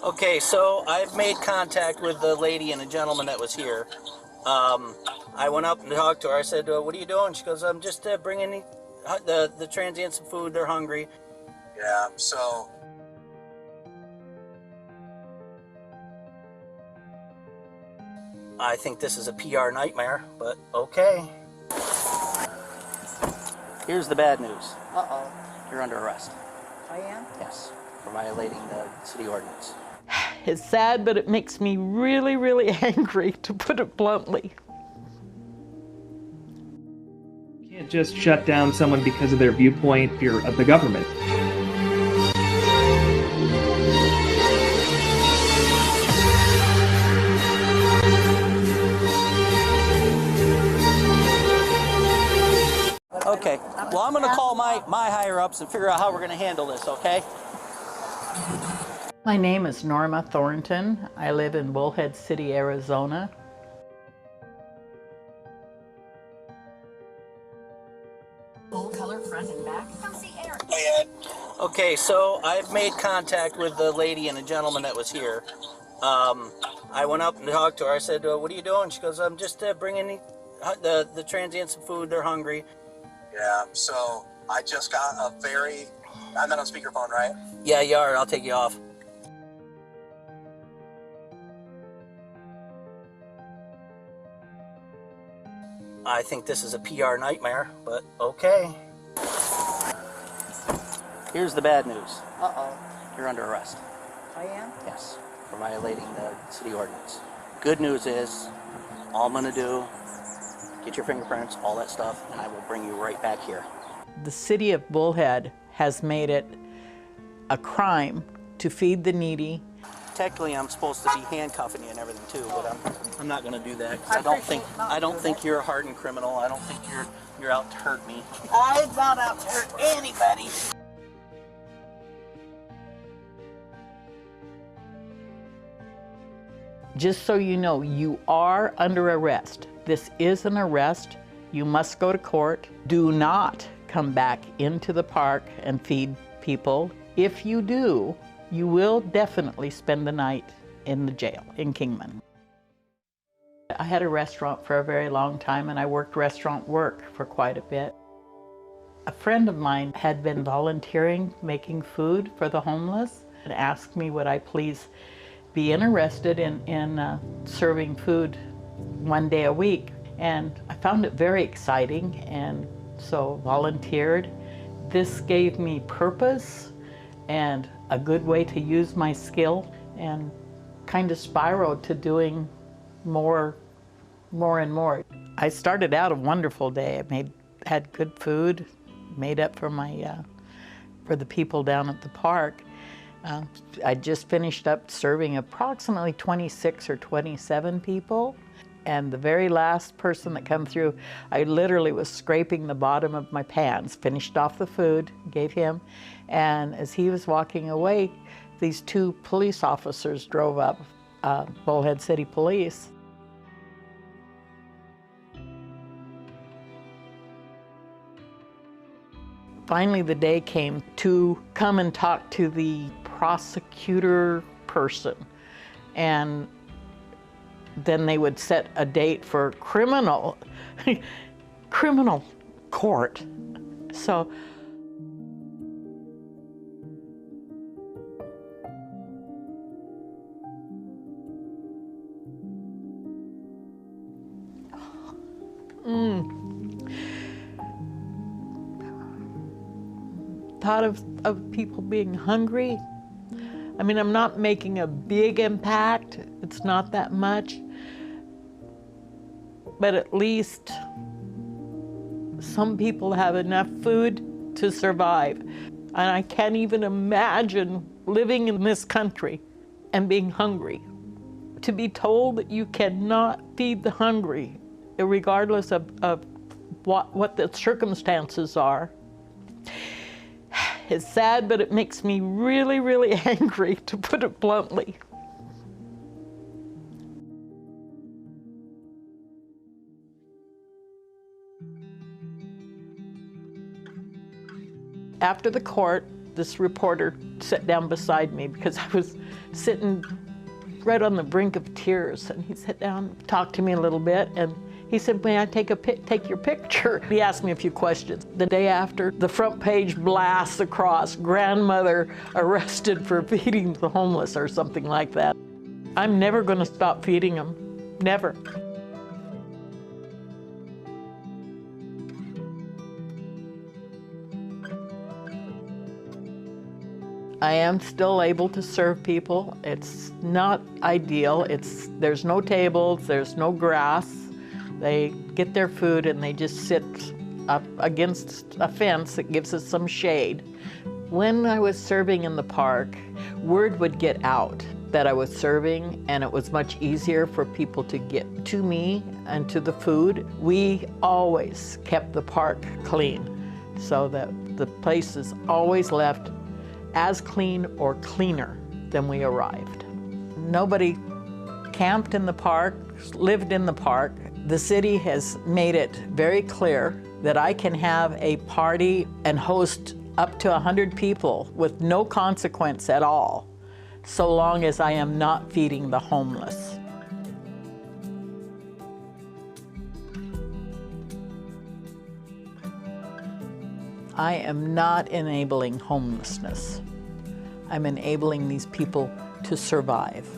Okay, so I've made contact with the lady and a gentleman that was here. I went up and talked to her. I said, "What are you doing?" She goes, "I'm just bringing the transients some food. They're hungry." Yeah, so I think this is a PR nightmare, but okay. Here's the bad news. Uh-oh. You're under arrest. I am? Yes, for violating the city ordinance. It's sad, but it makes me really, really angry, to put it bluntly. You can't just shut down someone because of their viewpoint, fear of the government. Okay, well, I'm going to call my higher-ups and figure out how we're going to handle this, okay? My name is Norma Thornton. I live in Bullhead City, Arizona. Full color front and back. Come see Eric. Okay, so I've made contact with the lady and a gentleman that was here. I went up and talked to her. I said, "What are you doing?" She goes, "I'm just bringing the transients some food. They're hungry." yeah, so I just got a very. I'm not on speakerphone, right? Yeah, you are. I'll take you off. I think this is a PR nightmare, but okay. Here's the bad news. Uh-oh. You're under arrest. I am? Yes, for violating the city ordinance. Good news is, all I'm gonna do, get your fingerprints, all that stuff, and I will bring you right back here. The city of Bullhead has made it a crime to feed the needy. Technically, I'm supposed to be handcuffing you and everything too, but I'm not gonna do that. 'Cause I don't think you're a hardened criminal. I don't think you're out to hurt me. I'm not out to hurt anybody. Just so you know, you are under arrest. This is an arrest. You must go to court. Do not come back into the park and feed people. If you do, you will definitely spend the night in the jail in Kingman. I had a restaurant for a very long time, and I worked restaurant work for quite a bit. A friend of mine had been volunteering making food for the homeless and asked me would I please be interested in serving food one day a week. And I found it very exciting, and so volunteered. This gave me purpose and a good way to use my skill, and kind of spiraled to doing more and more. I started out a wonderful day. I had good food, made up for for the people down at the park. I just finished up serving approximately 26 or 27 people. And the very last person that come through, I literally was scraping the bottom of my pants, finished off the food, gave him, and as he was walking away, these two police officers drove up, Bullhead City Police. Finally, the day came to come and talk to the prosecutor person, and then they would set a date for criminal court. So thought of people being hungry. I mean, I'm not making a big impact. It's not that much. But at least some people have enough food to survive. And I can't even imagine living in this country and being hungry. To be told that you cannot feed the hungry, regardless of what the circumstances are. It's sad, but it makes me really, really angry, to put it bluntly. After the court, this reporter sat down beside me because I was sitting right on the brink of tears, and he sat down, talked to me a little bit, and he said, "May I take your picture?" He asked me a few questions. The day after, the front page blasts across, "Grandmother arrested for feeding the homeless," or something like that. I'm never going to stop feeding them, never. I am still able to serve people. It's not ideal. There's no tables, there's no grass. They get their food and they just sit up against a fence that gives us some shade. When I was serving in the park, word would get out that I was serving, and it was much easier for people to get to me and to the food. We always kept the park clean so that the place is always left as clean or cleaner than we arrived. Nobody camped in the park, lived in the park. The city has made it very clear that I can have a party and host up to 100 people with no consequence at all, so long as I am not feeding the homeless. I am not enabling homelessness. I'm enabling these people to survive.